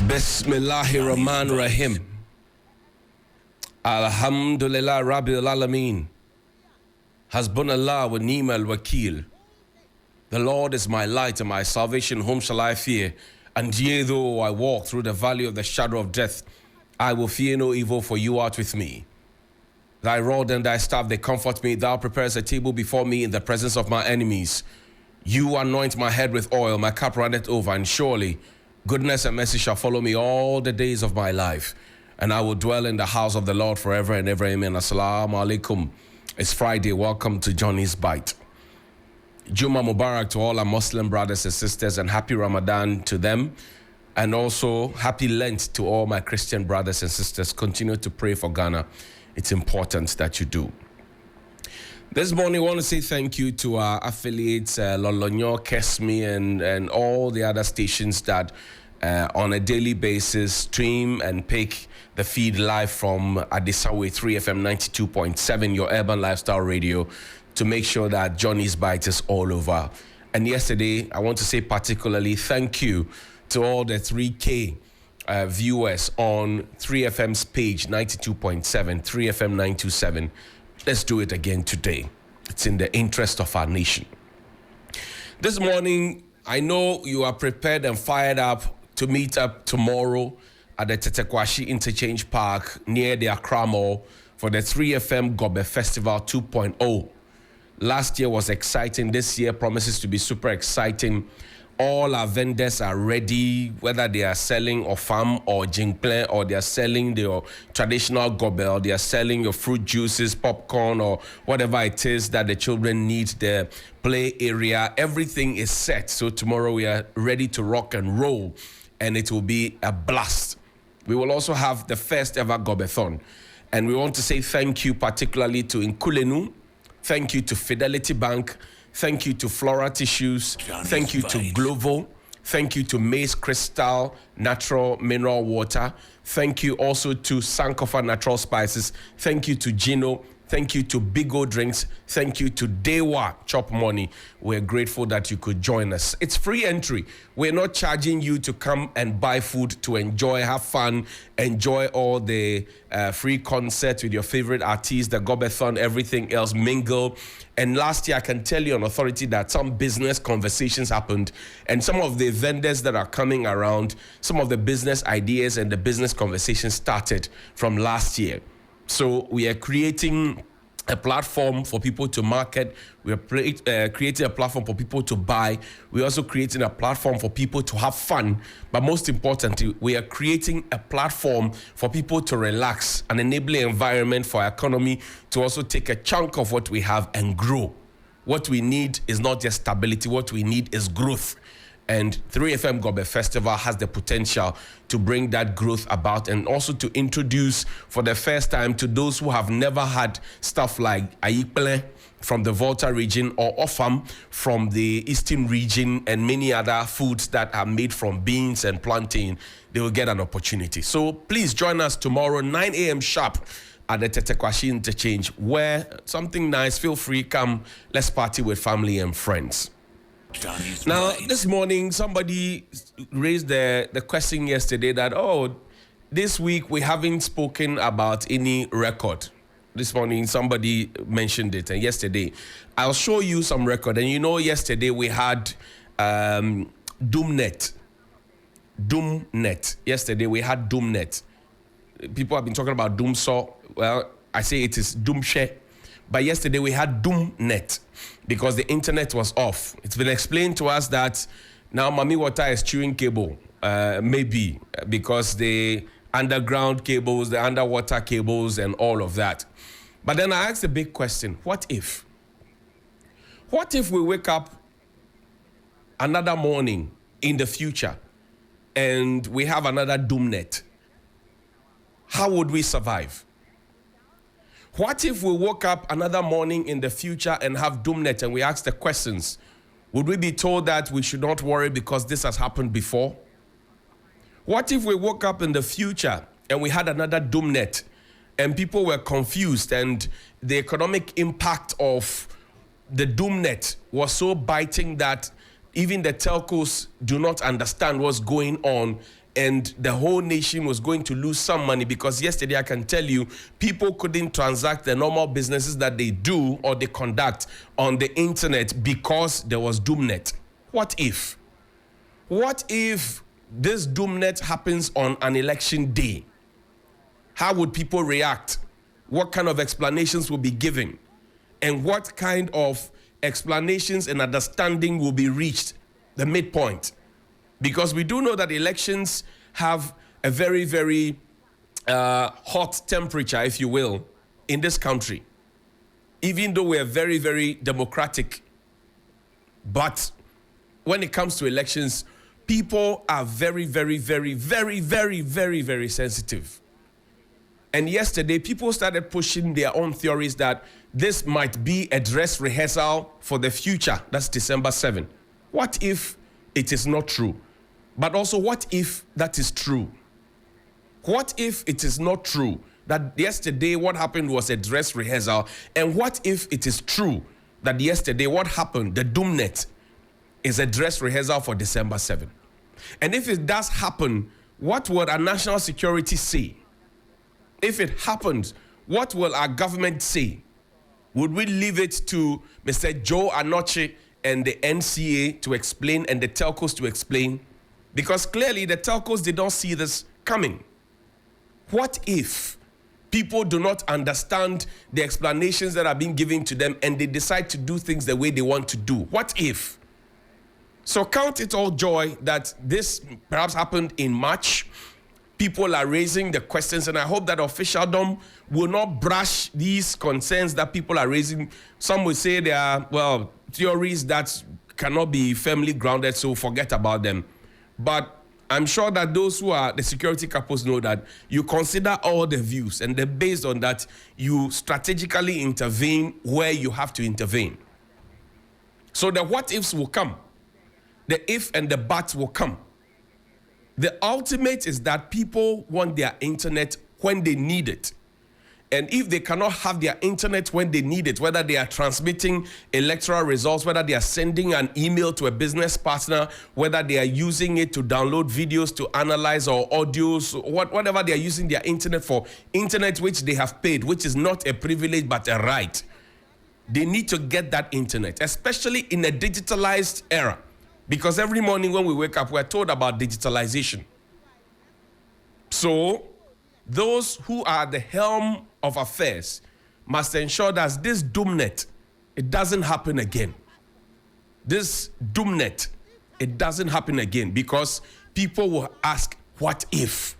Bismillahirrahmanirrahim. Alhamdulillah Rabbil Alameen. Hasbunallah wa ni'mal wakil. The Lord is my light and my salvation, whom shall I fear? And yea, though I walk through the valley of the shadow of death, I will fear no evil, for you art with me. Thy rod and thy staff, they comfort me. Thou preparest a table before me in the presence of my enemies. You anoint my head with oil, my cup runneth over, and surely goodness and mercy shall follow me all the days of my life, and I will dwell in the house of the Lord forever and ever. Amen. Assalamu alaikum. It's Friday. Welcome to Johnny's Bite. Juma Mubarak to all our Muslim brothers and sisters, and happy Ramadan to them. And also happy Lent to all my Christian brothers and sisters. Continue to pray for Ghana. It's important that you do. This morning, I want to say thank you to our affiliates, Lolonyo, Kesmi, and all the other stations that on a daily basis stream and pick the feed live from Adisawe 3FM 92.7, your urban lifestyle radio, to make sure that Johnny's Bite is all over. And yesterday, I want to say particularly thank you to all the 3K viewers on 3FM's page 92.7, 3FM 927. Let's do it again today. It's in the interest of our nation. This morning, I know you are prepared and fired up to meet up tomorrow at the Tetekwashi Interchange Park near the Accra Mall for the 3FM Gobe Festival 2.0. Last year was exciting. This year promises to be super exciting. All our vendors are ready, whether they are selling ofam or jingple, or they are selling their traditional gobe, or they are selling your fruit juices, popcorn, or whatever it is that the children need, the play area. Everything is set. So tomorrow we are ready to rock and roll, and it will be a blast. We will also have the first ever Gobeathon. And we want to say thank you particularly to Nkulenu. Thank you to Fidelity Bank. Thank you to Flora Tissues. Thank you to Glovo. Thank you to Maize Crystal Natural Mineral Water. Thank you also to Sankofa Natural Spices. Thank you to Gino. Thank you to Big O Drinks. Thank you to Dewa Chop Money. We're grateful that you could join us. It's free entry. We're not charging you to come and buy food to enjoy, have fun, enjoy all the free concerts with your favorite artists, the Gobeathon, everything else, mingle. And last year, I can tell you on authority that some business conversations happened, and some of the vendors that are coming around, some of the business ideas and the business conversations started from last year. So we are creating a platform for people to market. We are creating a platform for people to buy. We're also creating a platform for people to have fun. But most importantly, we are creating a platform for people to relax, an enabling environment for our economy to also take a chunk of what we have and grow. What we need is not just stability. What we need is growth. And 3FM Gobe Festival has the potential to bring that growth about, and also to introduce for the first time to those who have never had stuff like Ayikpele from the Volta region, or Ofam from the Eastern region, and many other foods that are made from beans and plantain. They will get an opportunity. So please join us tomorrow, 9 a.m. sharp at the Tetekwashi Interchange, where something nice, feel free, come, let's party with family and friends. Now, this morning, somebody raised the question yesterday that, this week we haven't spoken about any record. This morning, somebody mentioned it, and yesterday. I'll show you some record. And yesterday we had Dum-Net. Dum-Net. Yesterday we had Dum-Net. People have been talking about Dum-So. Well, I say it is Dum-She. But yesterday we had Dum-Net because the internet was off. It's been explained to us that now Mami Water is chewing cable, maybe because the underground cables, the underwater cables, and all of that. But then I asked a big question: what if? What if we wake up another morning in the future and we have another Dum-Net? How would we survive? What if we woke up another morning in the future and have Dum-Net and we ask the questions? Would we be told that we should not worry because this has happened before? What if we woke up in the future and we had another Dum-Net and people were confused, and the economic impact of the Dum-Net was so biting that even the telcos do not understand what's going on, and the whole nation was going to lose some money, because yesterday, I can tell you, people couldn't transact the normal businesses that they do or they conduct on the internet because there was Dum-Net. What if? What if this Dum-Net happens on an election day? How would people react? What kind of explanations will be given? And what kind of explanations and understanding will be reached, the midpoint? Because we do know that elections have a very, very hot temperature, if you will, in this country. Even though we are very, very democratic. But when it comes to elections, people are very, very, very, very, very, very, very sensitive. And yesterday, people started pushing their own theories that this might be a dress rehearsal for the future. That's December 7. What if it is not true? But also, what if that is true? What if it is not true that yesterday what happened was a dress rehearsal? And what if it is true that yesterday what happened, the Dum-Net, is a dress rehearsal for December 7? And if it does happen, what would our national security say? If it happens, what will our government say? Would we leave it to Mr. Joe Anoche and the NCA to explain and the telcos to explain? Because clearly the telcos did not see this coming. What if people do not understand the explanations that are being given to them and they decide to do things the way they want to do? What if? So count it all joy that this perhaps happened in March. People are raising the questions, and I hope that officialdom will not brush these concerns that people are raising. Some will say they are, well, theories that cannot be firmly grounded, so forget about them. But I'm sure that those who are the security couples know that you consider all the views, and then based on that, you strategically intervene where you have to intervene. So the what ifs will come. The if and the buts will come. The ultimate is that people want their internet when they need it. And if they cannot have their internet when they need it, whether they are transmitting electoral results, whether they are sending an email to a business partner, whether they are using it to download videos to analyze or audios, whatever they are using their internet for, internet which they have paid, which is not a privilege but a right, they need to get that internet, especially in a digitalized era. Because every morning when we wake up, we're told about digitalization. So those who are at the helm of affairs must ensure that this Dum-Net, it doesn't happen again. This Dum-Net, it doesn't happen again, because people will ask, what if?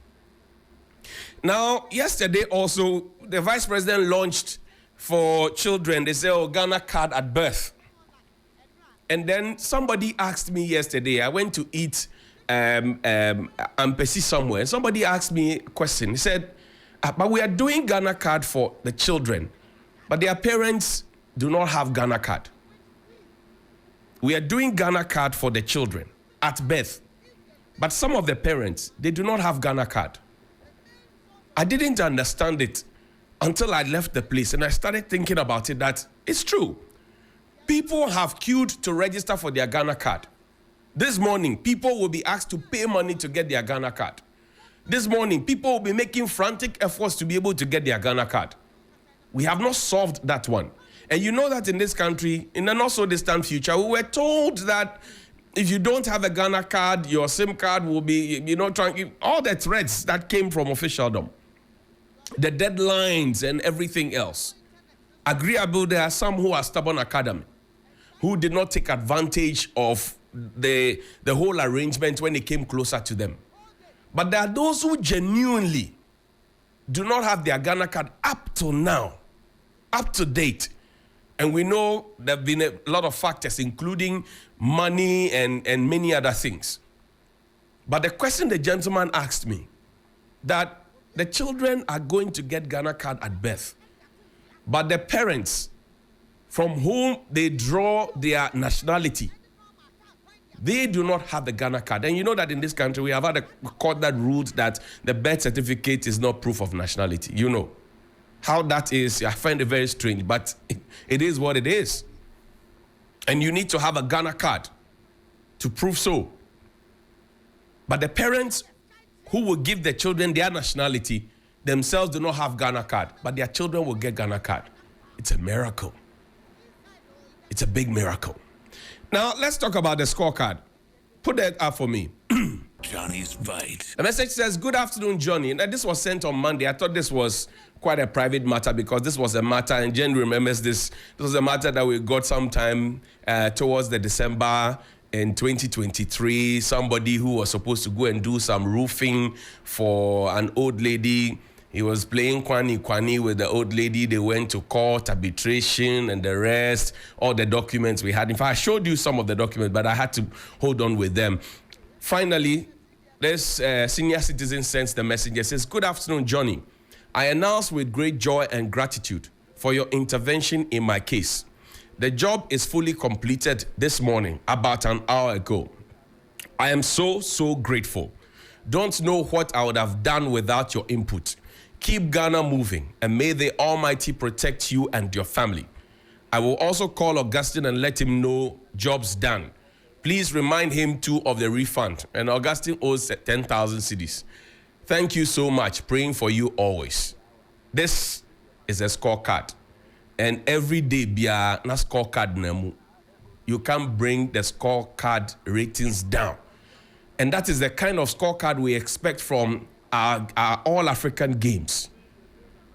Now, yesterday also, the vice president launched for children, they say, Ghana card at birth. And then somebody asked me yesterday, I went to eat Ampesi somewhere. Somebody asked me a question. He said, but we are doing Ghana card for the children, but their parents do not have Ghana card. We are doing Ghana card for the children at birth, but some of the parents, they do not have Ghana card. I didn't understand it until I left the place, and I started thinking about it, that it's true. People have queued to register for their Ghana card. This morning, people will be asked to pay money to get their Ghana card. This morning, people will be making frantic efforts to be able to get their Ghana card. We have not solved that one. And you know that in this country, in a not so distant future, we were told that if you don't have a Ghana card, your SIM card will be, all the threats that came from officialdom, the deadlines and everything else. Agreeable, there are some who are stubborn academy, who did not take advantage of the whole arrangement when it came closer to them. But there are those who genuinely do not have their Ghana card up to now, up to date. And we know there have been a lot of factors, including money and many other things. But the question the gentleman asked me, that the children are going to get Ghana card at birth, but the parents from whom they draw their nationality, they do not have the Ghana card. And you know that in this country, we have had a court that ruled that the birth certificate is not proof of nationality. You know how that is. I find it very strange, but it is what it is. And you need to have a Ghana card to prove so. But the parents who will give their children their nationality themselves do not have Ghana card, but their children will get Ghana card. It's a miracle. It's a big miracle. Now, let's talk about the scorecard. Put that up for me. Johnny's Bite. The message says, good afternoon, Johnny. And this was sent on Monday. I thought this was quite a private matter because this was a matter, and Jen remembers this. This was a matter that we got sometime towards the December in 2023. Somebody who was supposed to go and do some roofing for an old lady. He was playing kwani with the old lady. They went to court, arbitration, and the rest. All the documents we had. In fact, I showed you some of the documents, but I had to hold on with them. Finally, this senior citizen sends the message. It says, good afternoon, Johnny. I announce with great joy and gratitude for your intervention in my case. The job is fully completed this morning, about an hour ago. I am so grateful. Don't know what I would have done without your input. Keep Ghana moving, and may the Almighty protect you and your family. I will also call Augustine and let him know job's done. Please remind him too of the refund. And Augustine owes 10,000 cedis. Thank you so much. Praying for you always. This is a scorecard. And every day, bia na scorecard nemu. You can bring the scorecard ratings down. And that is the kind of scorecard we expect from our All-African games.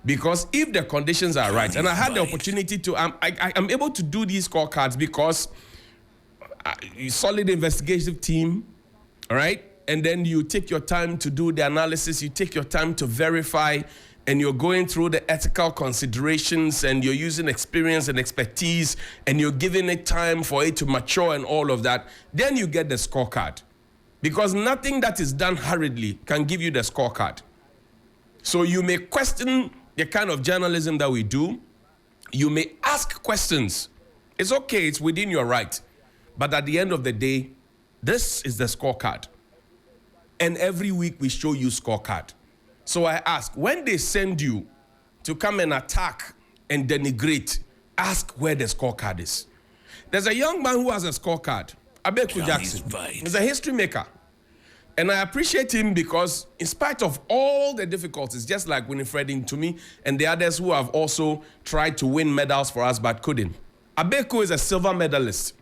Because if the conditions are right, and I had the opportunity to, I'm able to do these scorecards because solid investigative team, all right? And then you take your time to do the analysis, you take your time to verify, and you're going through the ethical considerations, and you're using experience and expertise, and you're giving it time for it to mature and all of that. Then you get the scorecard. Because nothing that is done hurriedly can give you the scorecard. So you may question the kind of journalism that we do. You may ask questions. It's okay, it's within your right. But at the end of the day, this is the scorecard. And every week we show you scorecard. So I ask, when they send you to come and attack and denigrate, ask where the scorecard is. There's a young man who has a scorecard, Abeku Jackson. He's a history maker. And I appreciate him because in spite of all the difficulties, just like Winifred Ntumi and the others who have also tried to win medals for us but couldn't, Abeku is a silver medalist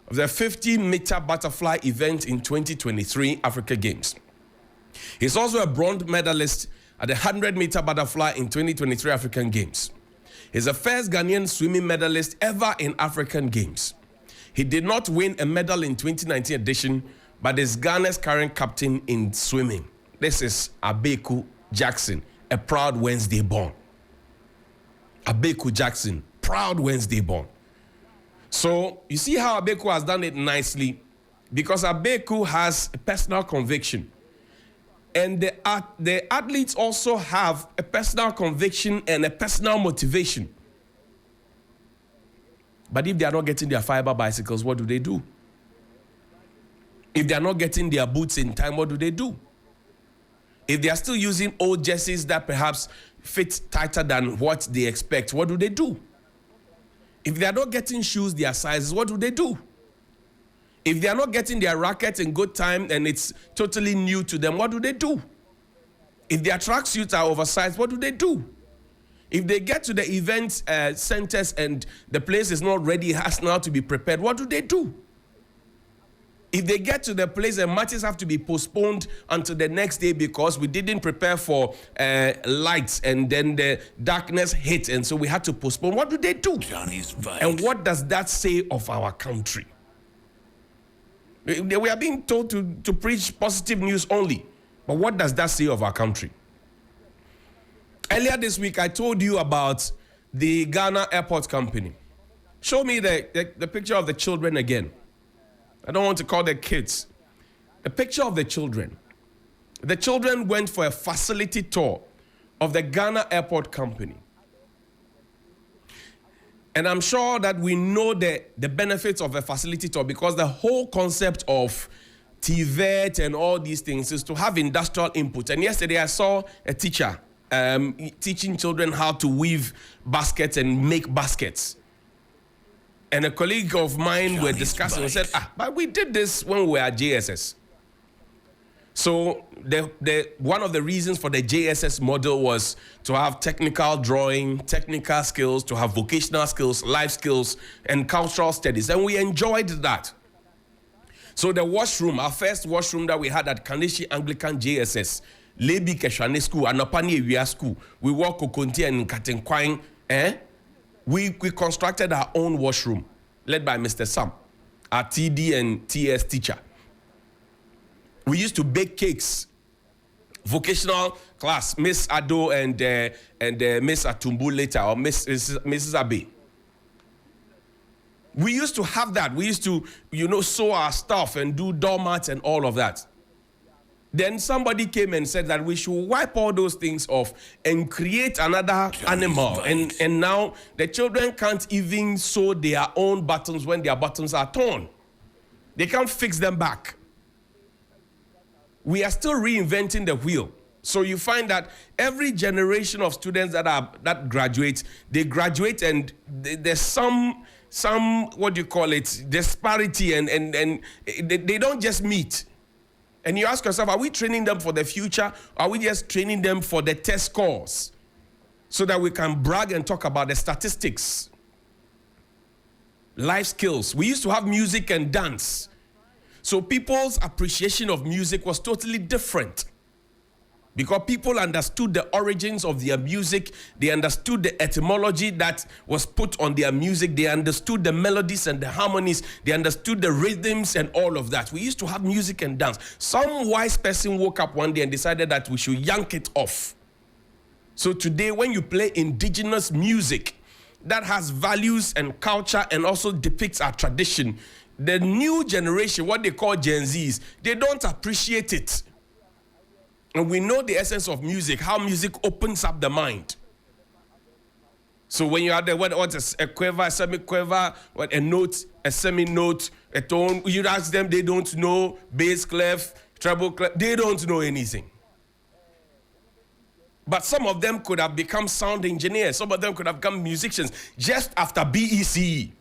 of the 50-meter butterfly event in 2023 Africa Games. He's also a bronze medalist at the 100-meter butterfly in 2023 African Games. He's the first Ghanaian swimming medalist ever in African Games. He did not win a medal in 2019 edition, but is Ghana's current captain in swimming. This is Abeku Jackson, a proud Wednesday born. Abeku Jackson, proud Wednesday born. So you see how Abeku has done it nicely, because Abeku has a personal conviction. And the athletes also have a personal conviction and a personal motivation. But if they are not getting their fiber bicycles, what do they do? If they are not getting their boots in time, what do they do? If they are still using old jerseys that perhaps fit tighter than what they expect, what do they do? If they are not getting shoes their sizes, what do they do? If they are not getting their rackets in good time and it's totally new to them, what do they do? If their tracksuits are oversized, what do they do? If they get to the event centers and the place is not ready, has now to be prepared, what do they do? If they get to the place and matches have to be postponed until the next day because we didn't prepare for lights and then the darkness hit and so we had to postpone, what do they do? Johnny's Bite. And what does that say of our country? We are being told to preach positive news only. But what does that say of our country? Earlier this week, I told you about the Ghana Airport Company. Show me the picture of the children again. I don't want to call them kids. The picture of the children. The children went for a facility tour of the Ghana Airport Company. And I'm sure that we know the benefits of a facility tour because the whole concept of TVET and all these things is to have industrial input. And yesterday I saw a teacher teaching children how to weave baskets and make baskets. And a colleague of mine were discussing and said, but we did this when we were at JSS. So one of the reasons for the JSS model was to have technical drawing, technical skills, to have vocational skills, life skills, and cultural studies. And we enjoyed that. So the washroom, our first washroom that we had at Kaneshi Anglican JSS, Lebi Keshwane School, Anopani Ewia School, we work Kokonti and Katenkwang, we constructed our own washroom, led by Mr. Sam, our TD and TS teacher. We used to bake cakes. Vocational class, Miss Ado and Miss Atumbu later, or Mrs. Abe. We used to have that. We used to, sew our stuff and do doormats and all of that. Then somebody came and said that we should wipe all those things off and create another animal. And now the children can't even sew their own buttons when their buttons are torn. They can't fix them back. We are still reinventing the wheel. So you find that every generation of students that graduate, they graduate and there's some disparity and they don't just meet. And you ask yourself, are we training them for the future? Or are we just training them for the test scores so that we can brag and talk about the statistics? Life skills. We used to have music and dance. So people's appreciation of music was totally different because people understood the origins of their music. They understood the etymology that was put on their music. They understood the melodies and the harmonies. They understood the rhythms and all of that. We used to have music and dance. Some wise person woke up one day and decided that we should yank it off. So today, when you play indigenous music that has values and culture and also depicts our tradition, the new generation, what they call Gen Zs, they don't appreciate it. And we know the essence of music, how music opens up the mind. So when you have what's a quiver, a semi-quiver, a note, a semi-note, a tone, you ask them, they don't know bass clef, treble clef, they don't know anything. But some of them could have become sound engineers. Some of them could have become musicians just after BECE.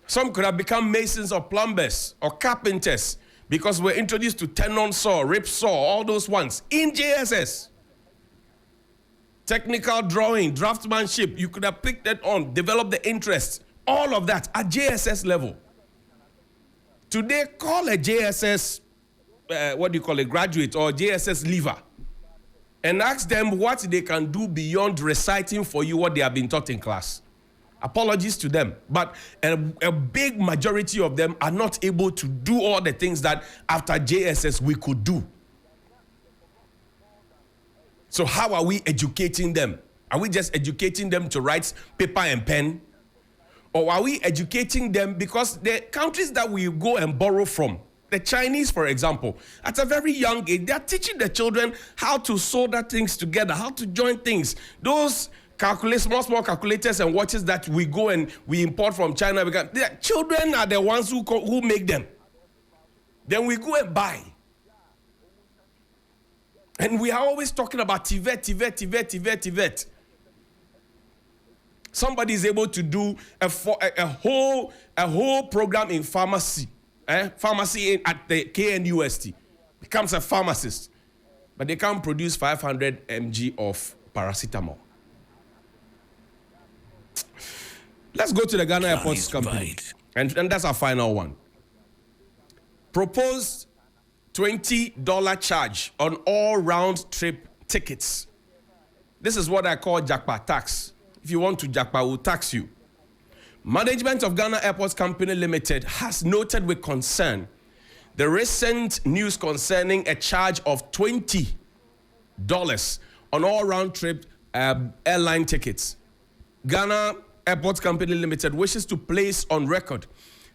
Some could have become masons or plumbers or carpenters because we're introduced to tenon saw, rip saw, all those ones in JSS. Technical drawing, draftsmanship, you could have picked that on, developed the interest, all of that at JSS level. Today, call a JSS, graduate or JSS leaver and ask them what they can do beyond reciting for you what they have been taught in class. Apologies to them, but a big majority of them are not able to do all the things that after JSS we could do. So how are we educating them? Are we just educating them to write paper and pen? Or are we educating them because the countries that we go and borrow from, the Chinese, for example, at a very young age, they are teaching the children how to solder things together, how to join things. Those small calculators and watches that we go and we import from China. The children are the ones who make them. Then we go and buy. And we are always talking about TVET. Somebody is able to do a whole program in pharmacy. Pharmacy at the KNUST. Becomes a pharmacist. But they can't produce 500 mg of paracetamol. Let's go to the Ghana Airports Company. And that's our final one. Proposed $20 charge on all round trip tickets. This is what I call Jackpa tax. If you want to Jackpa, we'll tax you. Management of Ghana Airports Company Limited has noted with concern the recent news concerning a charge of $20 on all round trip airline tickets. Ghana Airports Company Limited wishes to place on record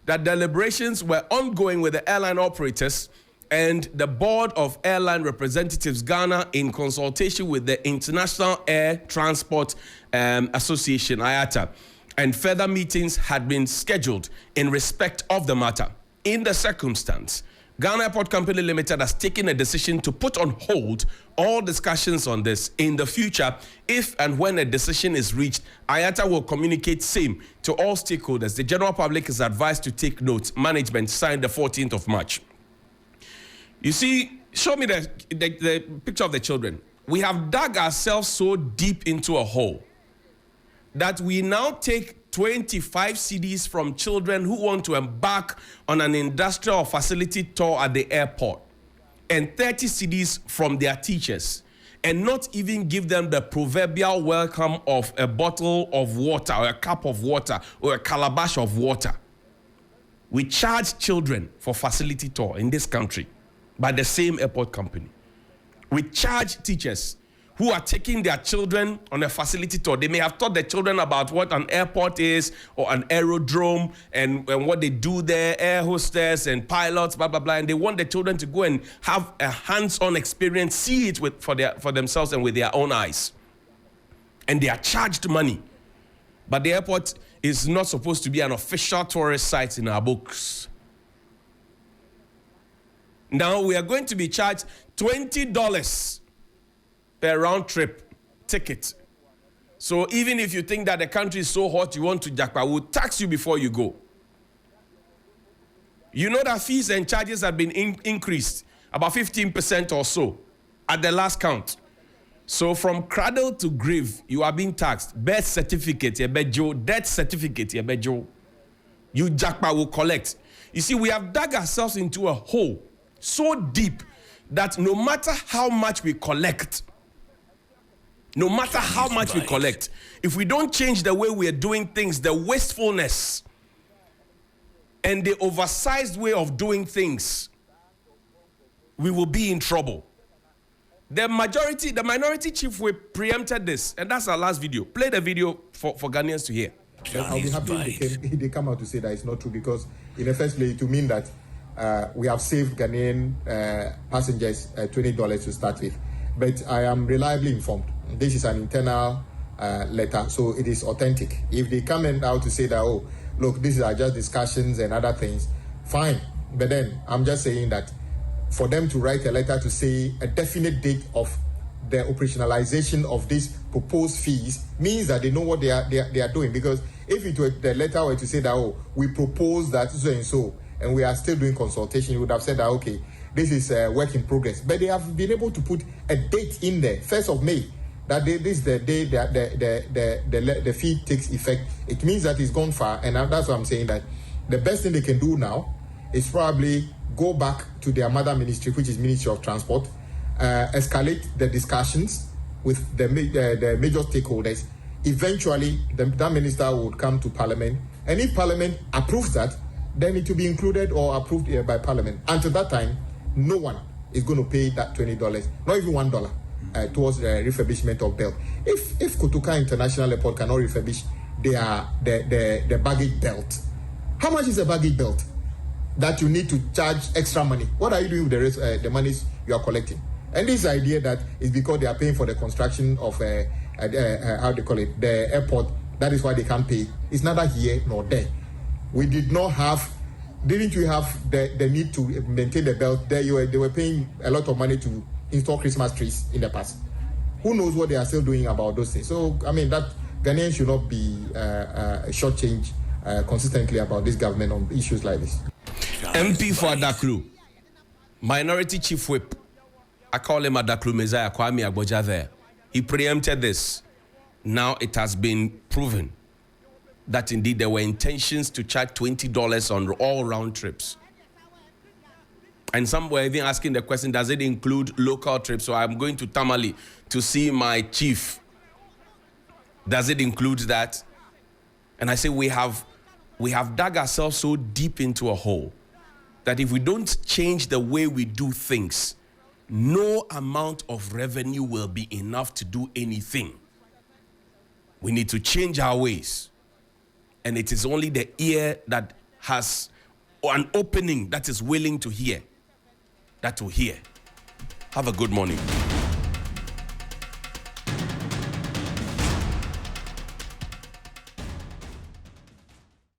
that deliberations were ongoing with the airline operators and the Board of Airline Representatives Ghana in consultation with the International Air Transport Association, IATA, and further meetings had been scheduled in respect of the matter. In the circumstance, Ghana Airport Company Limited has taken a decision to put on hold all discussions on this. In the future, if and when a decision is reached, IATA will communicate same to all stakeholders. The general public is advised to take note. Management signed the 14th of March. You see, show me the picture of the children. We have dug ourselves so deep into a hole that we now take 25 CDs from children who want to embark on an industrial or facility tour at the airport, and 30 CDs from their teachers, and not even give them the proverbial welcome of a bottle of water or a cup of water or a calabash of water. We charge children for facility tour in this country by the same airport company. We charge teachers who are taking their children on a facility tour. They may have taught their children about what an airport is or an aerodrome and what they do there, air hostess and pilots, blah, blah, blah. And they want the children to go and have a hands-on experience, see it for themselves and with their own eyes. And they are charged money. But the airport is not supposed to be an official tourist site in our books. Now we are going to be charged $20 per round trip ticket. So even if you think that the country is so hot you want to jackpot, we'll tax you before you go. You know that fees and charges have been increased about 15% or so at the last count. So from cradle to grave, you are being taxed. Birth certificate, death certificate, you jackpot will collect. You see, we have dug ourselves into a hole so deep that no matter how much we collect, if we don't change the way we are doing things, the wastefulness and the oversized way of doing things, we will be in trouble. The minority chief whip preempted this, and that's our last video. Play the video for Ghanaians to hear. I'll be happy if they come out to say that it's not true, because in the first place, to mean that we have saved Ghanaian passengers $20 to start with. But I am reliably informed. This is an internal letter, so it is authentic. If they come out to say that, oh, look, these are just discussions and other things, fine. But then I'm just saying that for them to write a letter to say a definite date of the operationalization of these proposed fees means that they know what they are doing. Because if it were the letter were to say that, oh, we propose that so and so, and we are still doing consultation, you would have said that, okay, this is a work in progress. But they have been able to put a date in there, 1st of May, that this is the day that the fee takes effect. It means that it's gone far, and that's what I'm saying, that the best thing they can do now is probably go back to their mother ministry, which is Ministry of Transport, escalate the discussions with the major stakeholders. Eventually, that minister would come to Parliament, and if Parliament approves that, then it will be included or approved by Parliament. Until that time, no one is going to pay that $20, not even $1, towards the refurbishment of belt. If Kotoka International Airport cannot refurbish the baggage belt, how much is a baggage belt that you need to charge extra money? What are you doing with the rest, the monies you are collecting? And this idea that is because they are paying for the construction of how they call it, the airport, that is why they can't pay. It's neither here nor there. We did not have, didn't we have the need to maintain the belt? They were paying a lot of money to install Christmas trees in the past. Who knows what they are still doing about those things? So, I mean, that Ghanaians should not be shortchanged consistently about this government on issues like this. MP for Adaklu, Minority Chief Whip, I call him Adaklu Messiah Kwame Agboja there. He preempted this. Now it has been proven that indeed there were intentions to charge $20 on all round trips. And some were even asking the question, does it include local trips? So I'm going to Tamale to see my chief. Does it include that? And I say we have dug ourselves so deep into a hole that if we don't change the way we do things, no amount of revenue will be enough to do anything. We need to change our ways. And it is only the ear that has an opening that is willing to hear that will hear. Have a good morning.